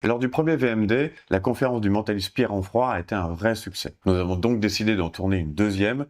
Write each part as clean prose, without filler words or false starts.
Lors du premier VMD, la conférence du mentaliste Pierre Onfroy a été un vrai succès. Nous avons donc décidé d'en tourner une deuxième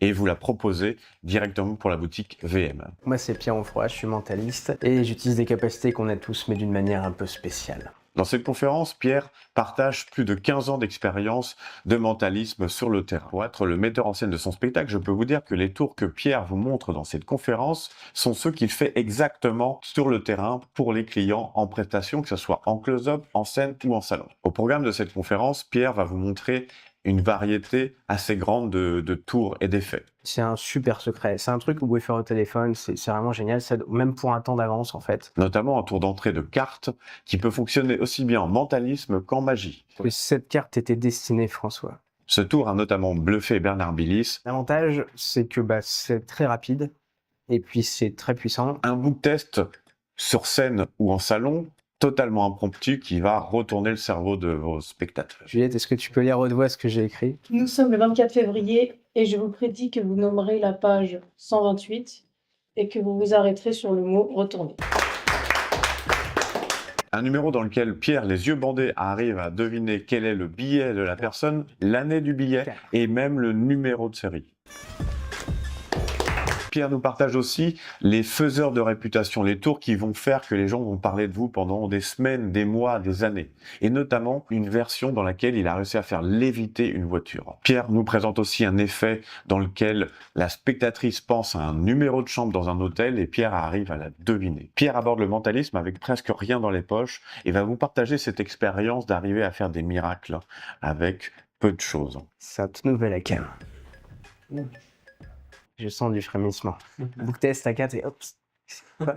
et vous la proposer directement pour la boutique VM. Moi c'est Pierre Onfroy, je suis mentaliste et j'utilise des capacités qu'on a tous mais d'une manière un peu spéciale. Dans cette conférence, Pierre partage plus de 15 ans d'expérience de mentalisme sur le terrain. Pour être le metteur en scène de son spectacle, je peux vous dire que les tours que Pierre vous montre dans cette conférence sont ceux qu'il fait exactement sur le terrain pour les clients en prestation, que ce soit en close-up, en scène ou en salon. Au programme de cette conférence, Pierre va vous montrer une variété assez grande de tours et d'effets. C'est un super secret, c'est un truc que vous pouvez faire au téléphone, c'est vraiment génial, même pour un temps d'avance en fait. Notamment un tour d'entrée de cartes qui peut fonctionner aussi bien en mentalisme qu'en magie. Cette carte était destinée François. Ce tour a notamment bluffé Bernard Billis. L'avantage c'est que c'est très rapide et puis c'est très puissant. Un book test sur scène ou en salon, totalement impromptu, qui va retourner le cerveau de vos spectateurs. Juliette, est-ce que tu peux lire haute voix ce que j'ai écrit? Nous sommes le 24 février et je vous prédis que vous nommerez la page 128 et que vous vous arrêterez sur le mot « retourner ». Un numéro dans lequel Pierre, les yeux bandés, arrive à deviner quel est le billet de la personne, l'année du billet et même le numéro de série. Pierre nous partage aussi les faiseurs de réputation, les tours qui vont faire que les gens vont parler de vous pendant des semaines, des mois, des années. Et notamment une version dans laquelle il a réussi à faire léviter une voiture. Pierre nous présente aussi un effet dans lequel la spectatrice pense à un numéro de chambre dans un hôtel et Pierre arrive à la deviner. Pierre aborde le mentalisme avec presque rien dans les poches et va vous partager cette expérience d'arriver à faire des miracles avec peu de choses. C'est un tout nouvel ACAM. Je sens du frémissement. Book test à 4 et hop,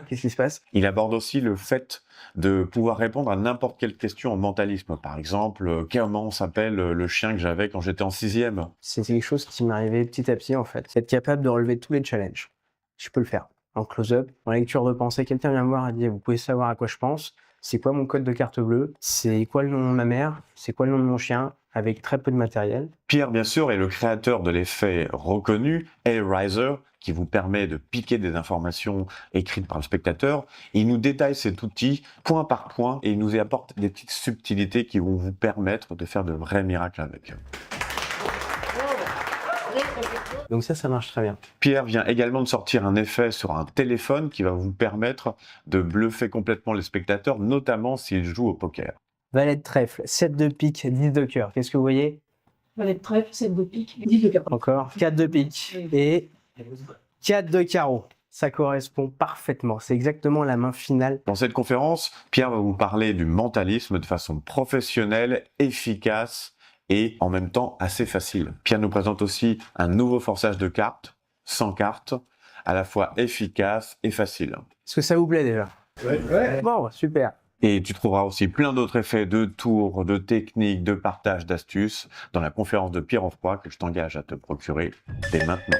qu'est-ce qui se passe? Il aborde aussi le fait de pouvoir répondre à n'importe quelle question en mentalisme. Par exemple, comment s'appelle le chien que j'avais quand j'étais en 6e? C'est quelque chose qui m'arrivait petit à petit en fait. Être capable de relever tous les challenges. Je peux le faire. En close-up, en lecture de pensée, quelqu'un vient me voir et dit « Vous pouvez savoir à quoi je pense? C'est quoi mon code de carte bleue? C'est quoi le nom de ma mère? C'est quoi le nom de mon chien ?» avec très peu de matériel. Pierre, bien sûr, est le créateur de l'effet reconnu, A-Riser, qui vous permet de piquer des informations écrites par le spectateur. Il nous détaille cet outil point par point et il nous y apporte des petites subtilités qui vont vous permettre de faire de vrais miracles avec. Donc ça marche très bien. Pierre vient également de sortir un effet sur un téléphone qui va vous permettre de bluffer complètement les spectateurs, notamment s'ils jouent au poker. Valet de trèfle, 7 de pique, 10 de cœur. Qu'est-ce que vous voyez? Valet de trèfle, 7 de pique, 10 de cœur. Encore 4 de pique et 4 de carreau. Ça correspond parfaitement. C'est exactement la main finale. Dans cette conférence, Pierre va vous parler du mentalisme de façon professionnelle, efficace et en même temps assez facile. Pierre nous présente aussi un nouveau forçage de cartes, sans cartes, à la fois efficace et facile. Est-ce que ça vous plaît déjà? Ouais. Bon, super. Et tu trouveras aussi plein d'autres effets de tours, de techniques, de partage d'astuces dans la conférence de Pierre Onfroy que je t'engage à te procurer dès maintenant.